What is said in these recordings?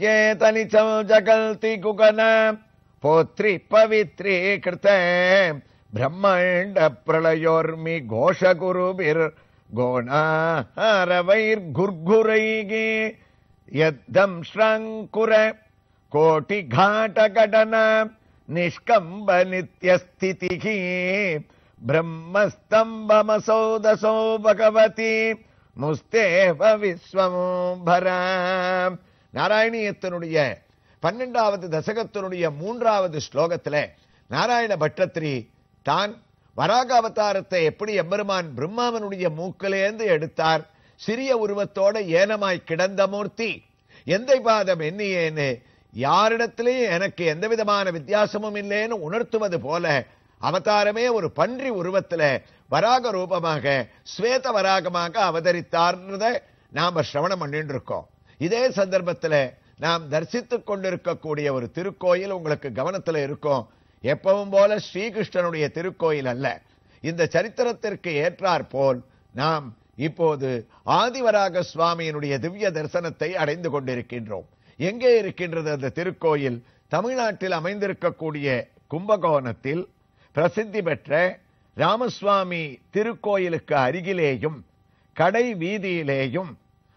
சேதனிச்சம் ஜகல்தி குகன போத்ரி பவித்ரீகிருத பிரம்மாண்ட பிரளயோர்மி கோஷகுருபிர் கோணாரவைர் குர்குரைகி யத்தம் ஸ்ரங்குர கோட்டி காட்டகடன நிஷ்கம்ப நித்யஸ்திதிகி பிரம்மஸ்தம்பமசௌதசோ பகவதி முஸ்தேவ விஸ்வம்பரா. நாராயணியத்தினுடைய 12வது தசகத்தினுடைய 3வது ஸ்லோகத்துல நாராயண பட்டத்திரி தான் வராக அவதாரத்தை எப்படி எம்பெருமான் பிரம்மாவனுடைய மூக்கிலேந்து எடுத்தார், சிறிய உருவத்தோட ஏனமாய் கிடந்த மூர்த்தி எந்தை பாதம் எண்ணியேன்னு யாரிடத்திலேயும் எனக்கு எந்த விதமான வித்தியாசமும் இல்லைன்னு உணர்த்துவது போல அவதாரமே ஒரு பன்றி உருவத்துல வராக ரூபமாக ஸ்வேத வராகமாக அவதரித்தார்ன்றத நாம சிரவணம் பண்ணிட்டு இருக்கோம். இதே சந்தர்ப்பத்துல நாம் தரிசித்துக் கொண்டிருக்கக்கூடிய ஒரு திருக்கோயில் உங்களுக்கு கவனத்துல இருக்கும். எப்பவும் போல ஸ்ரீகிருஷ்ணனுடைய திருக்கோயில் அல்ல. இந்த சரித்திரத்திற்கு ஏற்றாற் போல் நாம் இப்போது ஆதிவராக சுவாமியினுடைய திவ்ய தரிசனத்தை அடைந்து கொண்டிருக்கின்றோம். எங்கே இருக்கின்றது அந்த திருக்கோயில்? தமிழ்நாட்டில் அமைந்திருக்கக்கூடிய கும்பகோணத்தில் பிரசித்தி பெற்ற ராமசுவாமி திருக்கோயிலுக்கு அருகிலேயும் கடை வீதியிலேயும்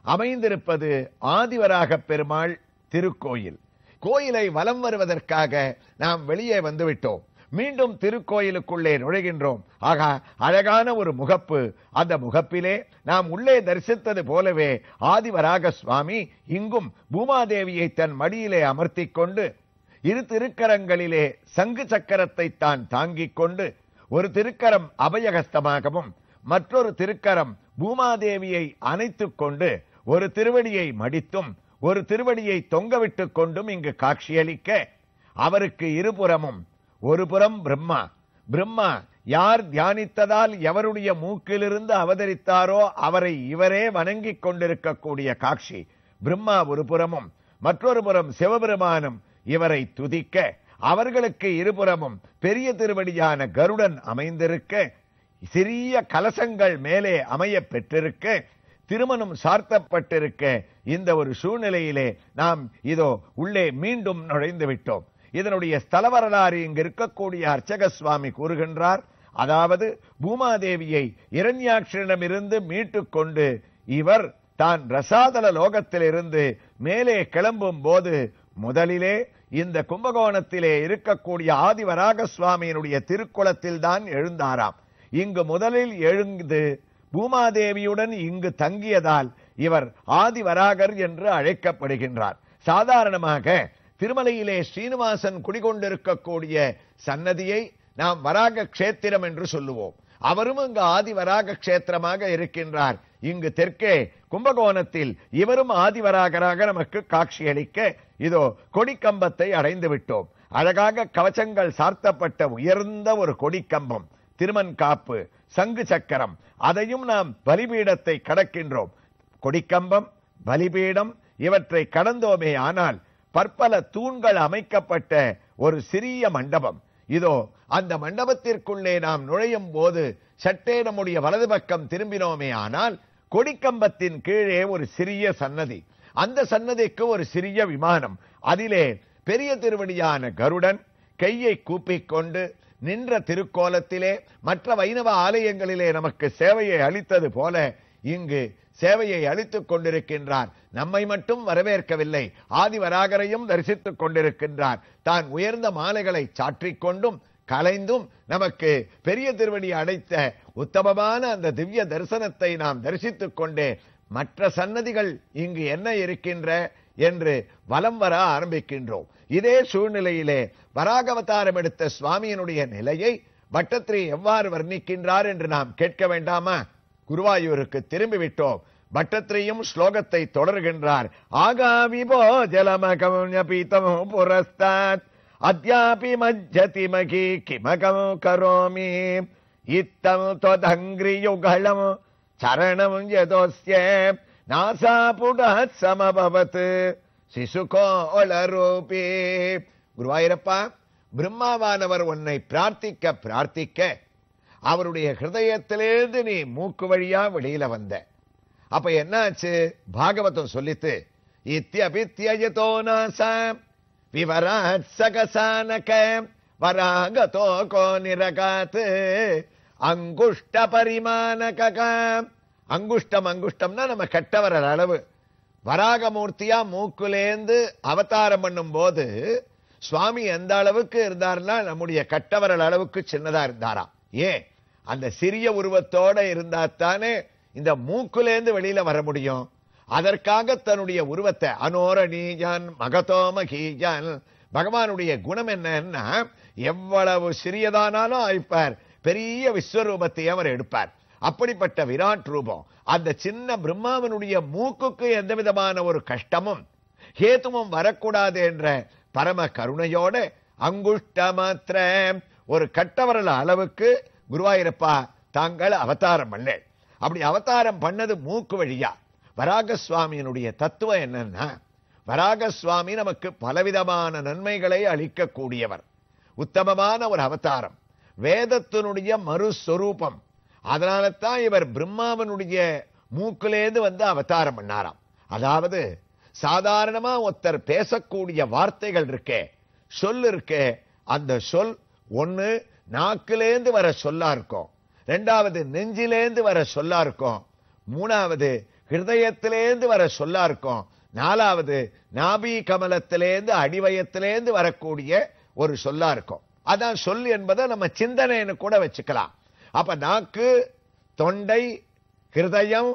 அமைந்திருப்பது ஆதிவராக பெருமாள் திருக்கோயில். கோயிலை வலம் வருவதற்காக நாம் வெளியே வந்துவிட்டோம். மீண்டும் திருக்கோயிலுக்குள்ளே நுழைகின்றோம். ஆக அழகான ஒரு முகப்பு. அந்த முகப்பிலே நாம் உள்ளே தரிசித்தது போலவே ஆதிவராக சுவாமி இங்கும் பூமாதேவியை தன் மடியிலே அமர்த்திக் கொண்டு இரு திருக்கரங்களிலே சங்கு சக்கரத்தை தான் தாங்கிக் கொண்டு ஒரு திருக்கரம் அபயகஸ்தமாகவும் மற்றொரு திருக்கரம் பூமாதேவியை அணைத்துக் கொண்டு ஒரு திருவடியை மடித்தும் ஒரு திருவடியை தொங்கவிட்டுக் கொண்டும் இங்கு காட்சியளிக்க அவருக்கு இருபுறமும் ஒரு புறம் பிரம்மா. பிரம்மா யார் தியானித்ததால் எவருடைய மூக்கிலிருந்து அவதரித்தாரோ அவரை இவரே வணங்கிக் கொண்டிருக்கக்கூடிய காட்சி. பிரம்மா ஒரு புறமும் மற்றொரு புறம் சிவபெருமானும் இவரை துதிக்க அவர்களுக்கு இருபுறமும் பெரிய திருவடியான கருடன் அமைந்திருக்க சிறிய கலசங்கள் மேலே அமைய பெற்றிருக்க திருமணம் சார்த்தப்பட்டிருக்க இந்த ஒரு சூழ்நிலையிலே நாம் இதோ உள்ளே மீண்டும் நுழைந்து விட்டோம். இதனுடைய ஸ்தல வரலாறு இங்கு இருக்கக்கூடிய அர்ச்சக சுவாமி கூறுகின்றார். அதாவது பூமாதேவியை இரண்யாட்சனிடமிருந்து மீட்டுக் கொண்டு இவர் தான் ரசாதல லோகத்திலிருந்து மேலே கிளம்பும் போது முதலிலே இந்த கும்பகோணத்திலே இருக்கக்கூடிய ஆதிவராக சுவாமியினுடைய திருக்குளத்தில் தான் எழுந்தாராம். இங்கு முதலில் எழுந்து பூமாதேவியுடன் இங்கு தங்கியதால் இவர் ஆதிவராகர் என்று அழைக்கப்படுகின்றார். சாதாரணமாக திருமலையிலே ஸ்ரீனிவாசன் குடிகொண்டிருக்கக்கூடிய சன்னதியை நாம் வராக கஷேத்திரம் என்று சொல்லுவோம். அவரும் இங்கு ஆதிவராக கஷேத்திரமாக இருக்கின்றார். இங்கு தெற்கே கும்பகோணத்தில் இவரும் ஆதிவராகராக நமக்கு காட்சியளிக்க இதோ கொடிக்கம்பத்தை அடைந்து விட்டோம். அழகாக கவச்சங்கள் சார்த்தப்பட்ட உயர்ந்த ஒரு கொடிக்கம்பம், திருமண் காப்பு, சங்கு சக்கரம், அதையும் நாம் பலிபீடத்தை கடக்கின்றோம். கொடிக்கம்பம், பலிபீடம் இவற்றை கடந்தோமே ஆனால் பற்பல தூண்கள் அமைக்கப்பட்ட ஒரு சிறிய மண்டபம். இதோ அந்த மண்டபத்திற்குள்ளே நாம் நுழையும் போது சற்றே நம்முடைய வலது பக்கம் திரும்பினோமே ஆனால் கொடிக்கம்பத்தின் கீழே ஒரு சிறிய சன்னதி. அந்த சன்னதிக்கு ஒரு சிறிய விமானம். அதிலே பெரிய திருவடியான கருடன் கையை கூப்பிக்கொண்டு நின்ற திருக்கோலத்திலே மற்ற வைணவ ஆலயங்களிலே நமக்கு சேவையை அளித்தது போல இங்கு சேவையை அளித்துக் கொண்டிருக்கின்றார். நம்மை மட்டும் வரவேற்கவில்லை, ஆதிவராகரையும் தரிசித்துக் கொண்டிருக்கின்றார். தான் உயர்ந்த மாலைகளை சாற்றிக்கொண்டும் கலைந்தும் நமக்கு பெரிய திருவடி அடைத்த உத்தமமான அந்த திவ்ய தரிசனத்தை நாம் தரிசித்துக் கொண்டே மற்ற சன்னதிகள் இங்கு என்ன இருக்கின்ற என்று வலம் வர ஆரம்பிக்கின்றோம். இதே சூழ்நிலையிலே வராகவதாரம் எடுத்த சுவாமியினுடைய நிலையை பட்டத்திரி எவ்வாறு வர்ணிக்கின்றார் என்று நாம் கேட்க வேண்டாமா? குருவாயூருக்கு திரும்பிவிட்டோம். பட்டத்திரியும் ஸ்லோகத்தை தொடர்கின்றார். ஆகாவிபோ ஜலமகம் புரஸ்தாத் அத்யாபி மஜ்ஜதி மகி கிமகம் கரோமி இத்தம் தொதங்கிரியுகலம் சரணம் யதோஸ்ய நாசாபுடத் சமபவத் சிசுகோளரூபி. குருவாயூரப்பா, பிரம்மாவானவர் உன்னை பிரார்த்திக்க பிரார்த்திக்க அவருடைய ஹிருதயத்திலிருந்து நீ மூக்கு வழியா வெளியில வந்த. அப்ப என்னாச்சு? பாகவதம் சொல்லித்து இத்யபித்யயதோ நாசா விவராட் சகசானக வராகதோ கோ நிரகாத் அங்குஷ்ட பரிமானக. அங்குஷ்டம்னா நம்ம கட்டவரல் அளவு. வராகமூர்த்தியா மூக்குலேந்து அவதாரம் பண்ணும் போது சுவாமி எந்த அளவுக்கு இருந்தார்னா நம்முடைய கட்டவரல் அளவுக்கு சின்னதா இருந்தாராம். ஏன்? அந்த சிறிய உருவத்தோட இருந்தாத்தானே இந்த மூக்குலேந்து வெளியில வர முடியும். அதற்காக தன்னுடைய உருவத்தை அனோரணீஜான் மகதோமகீஜான். பகவானுடைய குணம் என்னன்னா எவ்வளவு சிறியதானாலும் ஆயிப்பார், பெரிய விஸ்வரூபத்தை அவர் எடுப்பார். அப்படிப்பட்ட விராட் ரூபம். அந்த சின்ன பிரம்மாவனுடைய மூக்குக்கு எந்த விதமான ஒரு கஷ்டமும் ஹேத்துவும் வரக்கூடாது என்ற பரம கருணையோட அங்குஷ்ட மாத்திர ஒரு கட்டவரல் அளவுக்கு குருவாயூரப்பா தாங்கள் அவதாரம் பண்ண. அப்படி அவதாரம் பண்ணது மூக்கு வழியா. வராக சுவாமியினுடைய தத்துவம் என்னன்னா, வராக சுவாமி நமக்கு பலவிதமான நன்மைகளை அளிக்கக்கூடியவர். உத்தமமான ஒரு அவதாரம், வேதத்தினுடைய மறுஸ்வரூபம். அதனால தான் இவர் பிரம்மாவனுடைய மூக்கிலேந்து வந்து அவதாரம் பண்ணாராம். அதாவது சாதாரணமா ஒருத்தர் பேசக்கூடிய வார்த்தைகள் இருக்கே, சொல் இருக்கே, அந்த சொல் ஒண்ணு நாக்கிலேந்து வர சொல்லா இருக்கும், ரெண்டாவது நெஞ்சிலேந்து வர சொல்லா இருக்கும், மூணாவது ஹிருதயத்திலேந்து வர சொல்லா இருக்கும், நாலாவது நாபி கமலத்திலேந்து அடிவயத்திலேந்து வரக்கூடிய ஒரு சொல்லா இருக்கும். அதான் சொல் என்பதை நம்ம சிந்தனைன்னு கூட வச்சுக்கலாம். அப்ப நாக்கு, தொண்டை, ஹிருதயம்,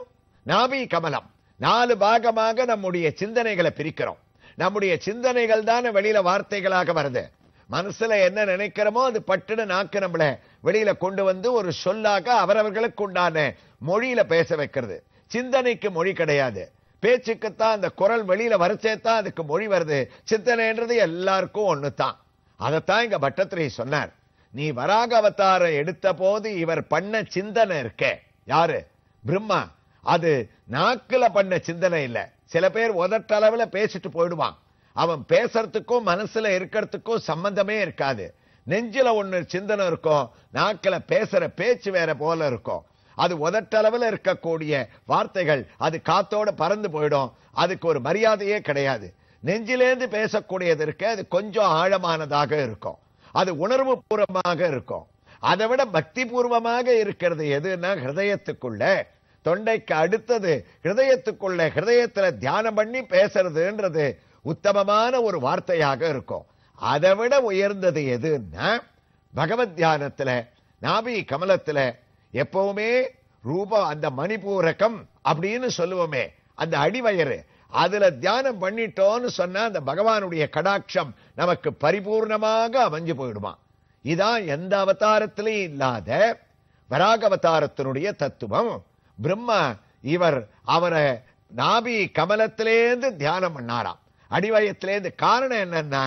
நாபி கமலம் 4 பாகமாக நம்முடைய சிந்தனைகளை பிரிக்கிறோம். நம்முடைய சிந்தனைகள் தானே வெளியில வார்த்தைகளாக வருது. மனசுல என்ன நினைக்கிறோமோ அது பட்டுன்னு நாக்கு நம்மள வெளியில கொண்டு வந்து ஒரு சொல்லாக அவரவர்களுக்கு உண்டான மொழியில பேச வைக்கிறது. சிந்தனைக்கு மொழி கிடையாது. பேச்சுக்குத்தான் அந்த குரல் வெளியில வரச்சேத்தான் அதுக்கு மொழி வருது. சிந்தனைன்றது எல்லாருக்கும் ஒண்ணுதான். அதைத்தான் இங்க பட்டத்திரி சொன்னார். நீ வராக அவதாரம் எடுத்த போது இவர் பண்ண சிந்தனை இருக்க, யாரு? பிரம்மா. அது நாக்குல பண்ண சிந்தனை இல்ல. சில பேர் உதட்டளவுல பேசிட்டு போயிடுவான். அவன் பேசுறதுக்கும் மனசுல இருக்கிறதுக்கும் சம்பந்தமே இருக்காது. நெஞ்சில ஒண்ணு சிந்தனை இருக்கும், நாக்குல பேசுற பேச்சு வேற போல இருக்கும். அது உதட்டளவுல இருக்கக்கூடிய வார்த்தைகள் அது காத்தோட பறந்து போயிடும். அதுக்கு ஒரு மரியாதையே கிடையாது. நெஞ்சிலேந்து பேசக்கூடியது இருக்க, அது கொஞ்சம் ஆழமானதாக இருக்கும், அது உணர்வு பூர்வமாக இருக்கும். அதை விட பக்தி பூர்வமாக இருக்கிறது எதுன்னா ஹிருதயத்துக்குள்ள, தொண்டைக்கு அடுத்தது ஹிருதயத்துக்குள்ள, ஹிருதயத்துல தியானம் பண்ணி பேசுறதுன்றது உத்தமமான ஒரு வார்த்தையாக இருக்கும். அதை விட உயர்ந்தது எதுன்னா பகவத் தியானத்துல நாபி கமலத்துல எப்பவுமே ரூபம், அந்த மணிபூரகம் அப்படின்னு சொல்லுவோமே, அந்த அடிவயறு, அதுல தியானம் பண்ணிட்டோம்னு சொன்னா அந்த பகவானுடைய கடாட்சம் நமக்கு பரிபூர்ணமாக அமைஞ்சு போயிடுமா. இதான் எந்த அவதாரத்திலையும் இல்லாத வராக அவதாரத்தினுடைய தத்துவம். பிரம்மா இவர் அவரை நாபி கமலத்திலேந்து தியானம் பண்ணாராம், அடிவயத்திலேந்து. காரணம் என்னன்னா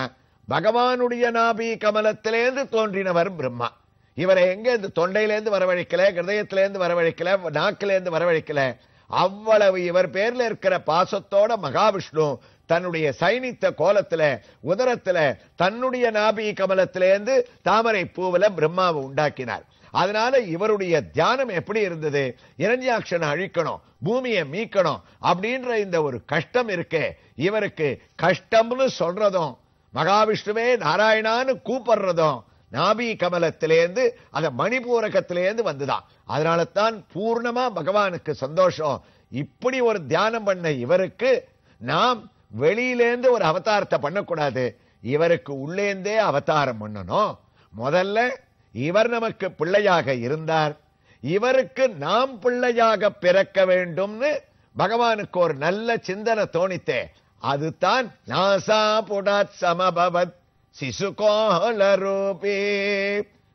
பகவானுடைய நாபி கமலத்திலேந்து தோன்றினவர் பிரம்மா. இவரை எங்க இந்த தொண்டையிலேருந்து வரவழைக்கல, ஹிருதயத்திலேருந்து வரவழைக்கல, நாக்கிலேருந்து வரவழைக்கல. அவ்வளவு இவர் பேர்ல இருக்கிற பாசத்தோட மகாவிஷ்ணு தன்னுடைய சைனித்த கோலத்துல உதரத்துல தன்னுடைய நாபி கமலத்திலேருந்து தாமரை பூவில பிரம்மாவை உண்டாக்கினார். அதனால இவருடைய தியானம் எப்படி இருந்தது? இரண்யாட்சனை அழிக்கணும், பூமியை மீட்கணும் அப்படின்ற இந்த ஒரு கஷ்டம் இருக்கே, இவருக்கு கஷ்டம்னு சொல்றதும் மகாவிஷ்ணுவே நாராயணான்னு கூப்பிடுறதும் நாபி கமலத்திலேருந்து அந்த மணிபூரகத்திலேருந்து வந்துதான். அதனால தான் பூர்ணமா பகவானுக்கு சந்தோஷம். இப்படி ஒரு தியானம் பண்ண இவருக்கு நாம் வெளியிலேந்து ஒரு அவதாரத்தை பண்ணக்கூடாது, இவருக்கு உள்ளேந்தே அவதாரம் பண்ணணும். முதல்ல இவர் நமக்கு பிள்ளையாக இருந்தார், இவருக்கு நாம் பிள்ளையாக பிறக்க வேண்டும்னு பகவானுக்கு ஒரு நல்ல சிந்தனை தோணித்தே. அதுதான் நாசா புடாத் சமபவத் சிசுகோல ரூபி.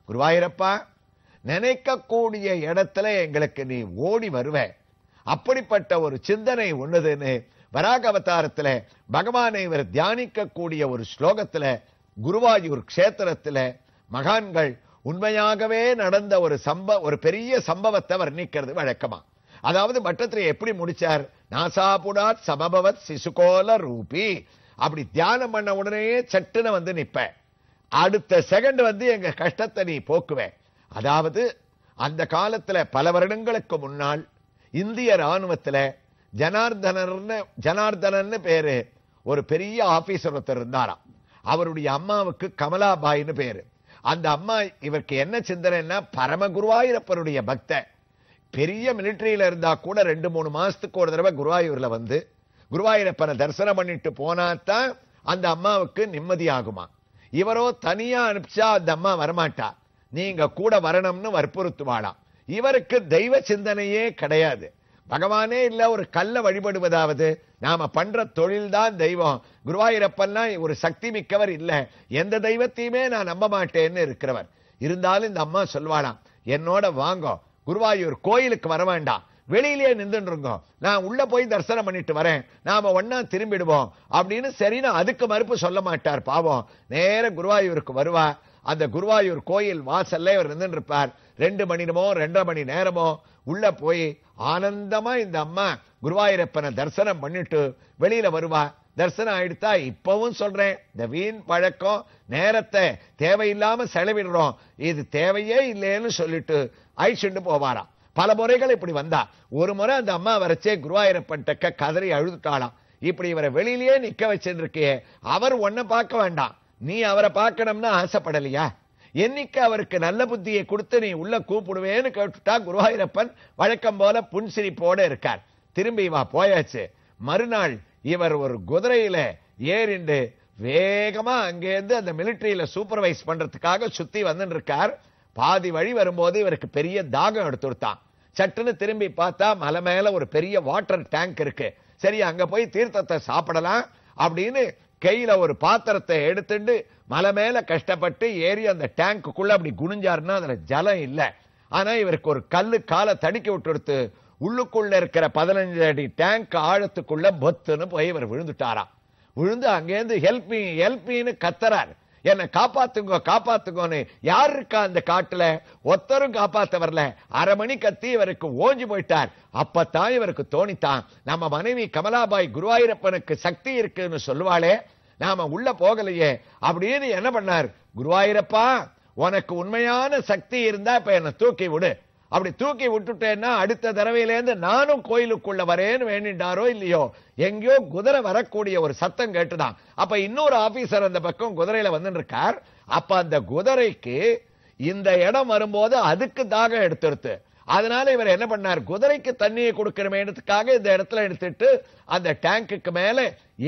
குருவாயூரப்பா, நினைக்கக்கூடிய இடத்துல எங்களுக்கு நீ ஓடி வருவ, அப்படிப்பட்ட ஒரு சிந்தனை ஒண்ணுதுன்னு வராக அவதாரத்துல பகவானை இவர் தியானிக்க கூடிய ஒரு ஸ்லோகத்துல குருவாயூர் கஷேத்திரத்துல மகான்கள் உண்மையாகவே நடந்த ஒரு பெரிய சம்பவத்தை வர்ணிக்கிறது வழக்கமா. அதாவது பட்டத்திரி எப்படி முடிச்சார்? நாசாபுடாத் சமபவத் சிசுகோல ரூபி. அப்படி தியானம் பண்ண உடனே சட்டுன்னு வந்து நிப்ப, அடுத்த செகண்ட் வந்து எங்க கஷ்டத்தை நீ போக்குவே. அதாவது அந்த காலத்துல பல வருடங்களுக்கு முன்னால் இந்திய ராணுவத்துல ஜனார்தனன்னு பேரு ஒரு பெரிய ஆபீசர் ஒருத்தர் இருந்தாராம். அவருடைய அம்மாவுக்கு கமலாபாயின்னு பேரு. அந்த அம்மா இவருக்கு என்ன சிந்தனைன்னா, பரம குருவாயூரப்பருடைய பக்த. பெரிய மிலிட்டரியில இருந்தா கூட 2-3 மாசத்துக்கு ஒரு தடவை குருவாயூர்ல வந்து குருவாயூரப்பனை தரிசனம் பண்ணிட்டு போனாதான் அந்த அம்மாவுக்கு நிம்மதி ஆகுமா. இவரோ தனியா அனுப்பிச்சா அந்த அம்மா வரமாட்டா, நீங்க கூட வரணும்னு வற்புறுத்துவாளாம். இவருக்கு தெய்வ சிந்தனையே கிடையாது. பகவானே இல்ல, ஒரு கல்ல வழிபடுவதாவது, நாம பண்ற தொழில் தான் தெய்வம். குருவாயூரப்பன்லாம் ஒரு சக்தி மிக்கவர் இல்ல, எந்த தெய்வத்தையுமே நான் நம்ப மாட்டேன்னு இருக்கிறவர். இருந்தாலும் இந்த அம்மா சொல்வாளாம், என்னோட வாங்கோ, குருவாயூர் கோயிலுக்கு வர வேண்டாம், வெளியிலேயே நின்றுருங்க, நான் உள்ள போய் தரிசனம் பண்ணிட்டு வரேன், நாம ஒன்னா திரும்பிடுவோம் அப்படின்னு. சரின்னு அதுக்கு மறுப்பு சொல்ல மாட்டார் பாவம். நேர குருவாயூருக்கு வருவா. அந்த குருவாயூர் கோயில் வாசல்ல இவர் நின்று இருப்பார். 2 மணி நேரமோ 2.5 மணி நேரமோ உள்ள போய் ஆனந்தமா இந்த அம்மா குருவாயூரப்பனை தரிசனம் பண்ணிட்டு வெளியில வருவா. தரிசனம் ஆயிடுத்தா, இப்பவும் சொல்றேன், இந்த வீண் பழக்கம், நேரத்தை தேவையில்லாம செலவிடுறோம், இது தேவையே இல்லைன்னு சொல்லிட்டு அழிச்சுட்டு போவாராம். பல முறைகள் இப்படி வந்தா. ஒரு முறை அந்த அம்மா வரைச்சே குருவாயூரப்பன் டக்க கதறி அழுதுட்டாளாம், இப்படி இவரை வெளியிலேயே நிக்க வச்சிருக்கே, அவர் ஒன்ன பார்க்க வேண்டாம், நீ அவரை பார்க்கணும்னு ஆசைப்படலையா, என்னைக்கு அவருக்கு நல்ல புத்தியை கொடுத்து நீ உள்ள கூப்பிடுவேன்னு கேட்டுட்டா குருவாயூரப்பன் வழக்கம் போல புன்சிரிப்போட இருக்கார். திரும்பி வா போயாச்சு. மறுநாள் இவர் ஒரு குதிரையில ஏறிண்டு வேகமா அங்கேருந்து அந்த மிலிட்டரியில சூப்பர்வைஸ் பண்றதுக்காக சுத்தி வந்து இருக்கார். பாதி வழி வரும்போது இவருக்கு பெரிய தாகம் எடுத்துட்டான். சட்டுன்னு திரும்பி பார்த்தா மலை மேல ஒரு பெரிய வாட்டர் டேங்க் இருக்கு. சரி, அங்க போய் தீர்த்தத்தை சாப்பிடலாம் அப்படின்னு கையில ஒரு பாத்திரத்தை எடுத்துட்டு மலை மேல கஷ்டப்பட்டு ஏறி அந்த டேங்குக்குள்ள அப்படி குனிஞ்சாருன்னா அதுல ஜலம் இல்ல. ஆனா இவருக்கு ஒரு கல்லு காலை தடுக்கி விட்டு உள்ளுக்குள்ள இருக்கிற 15 அடி டேங்க் ஆழத்துக்குள்ள பொத்துன்னு போய் இவர் விழுந்துட்டாராம். விழுந்து அங்கேருந்து ஹெல்ப் மீ ஹெல்ப் மீன்னு கத்தறார். என்ன காப்பாத்துங்க காப்பாத்துங்கன்னு. யார் இருக்கா அந்த காட்டுல? ஒத்தரும் காப்பாத்த வரல. 1/2 மணி கத்தி இவருக்கு ஓஞ்சி போயிட்டார். அப்பத்தான் இவருக்கு தோணித்தான், நம்ம மனைவி கமலாபாய் குருவாயூரப்பனுக்கு சக்தி இருக்குன்னு சொல்லுவாளே, நாம உள்ள போகலையே அப்படின்னு. என்ன பண்ணார், குருவாயூரப்பா உனக்கு உண்மையான சக்தி இருந்தா இப்ப என்ன தூக்கி விடு, அப்படி தூக்கி விட்டுட்டேன்னா அடுத்த தடவையிலேருந்து நானும் கோயிலுக்குள்ள வரேன்னு வேண்டிட்டாரோ இல்லையோ, எங்கேயோ குதிரை வரக்கூடிய ஒரு சத்தம் கேட்டுதான். அப்ப இன்னொரு ஆபீசர் அந்த பக்கம் குதிரையில வந்து இருக்கார். அப்ப அந்த குதிரைக்கு இந்த இடம் வரும்போது அதுக்கு தாகம் எடுத்துருத்து. அதனால இவர் என்ன பண்ணார், குதிரைக்கு தண்ணியை கொடுக்கிறமேன்றதுக்காக இந்த இடத்துல எடுத்துட்டு அந்த டேங்குக்கு மேல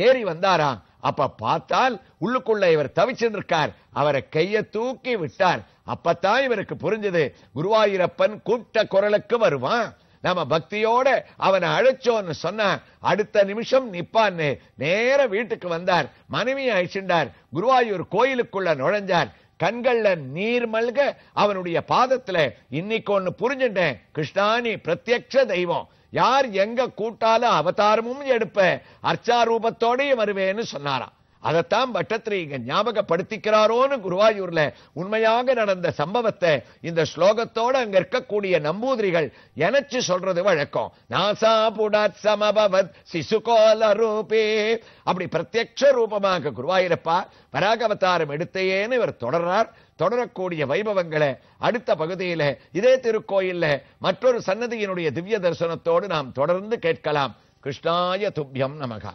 ஏறி வந்தாராம். அப்ப பார்த்தால் உள்ளுக்குள்ள இவர் தவிச்சுட்டு இருக்கார். அவரை கையை தூக்கி விட்டார். அப்பத்தான் இவருக்கு புரிஞ்சது, குருவாயூரப்பன் கூட்ட குரலுக்கு வருவான், நம்ம பக்தியோட அவனை அழைச்சோன்னு சொன்ன அடுத்த நிமிஷம் நிப்பான்னு. நேர வீட்டுக்கு வந்தார், மனைவியை அழிச்சுண்டார், குருவாயூர் கோயிலுக்குள்ள நுழைஞ்சார். கண்கள்ல நீர் மல்க அவனுடைய பாதத்துல இன்னைக்கு ஒன்னு புரிஞ்சுட்டேன், கிருஷ்ணானி பிரத்யக்ஷ தெய்வம், யார் எங்க கூட்டால அவதாரமும் எடுப்ப, அர்ச்சாரூபத்தோடய வருவேன்னு சொன்னாராம். அதைத்தான் பட்டத்திரி இங்க ஞாபகப்படுத்திக்கிறாரோன்னு குருவாயூர்ல உண்மையாக நடந்த சம்பவத்தை இந்த ஸ்லோகத்தோட அங்க இருக்கக்கூடிய நம்பூதிரிகள் எனச்சு சொல்றது வழக்கம். நாசா புடாத் சமபவத் சிசுகோல ரூபே, அப்படி பிரத்யக்ஷ ரூபமாக குருவாயூரப்பா பராகவதாரம் எடுத்தையேன்னு இவர் தொடர்றார். தொடரக்கூடிய வைபவங்களை அடுத்த பகுதியில இதே திருக்கோயில்ல மற்றொரு சன்னதியினுடைய திவ்ய தரிசனத்தோடு நாம் தொடர்ந்து கேட்கலாம். கிருஷ்ணாய துப்யம் நமகா.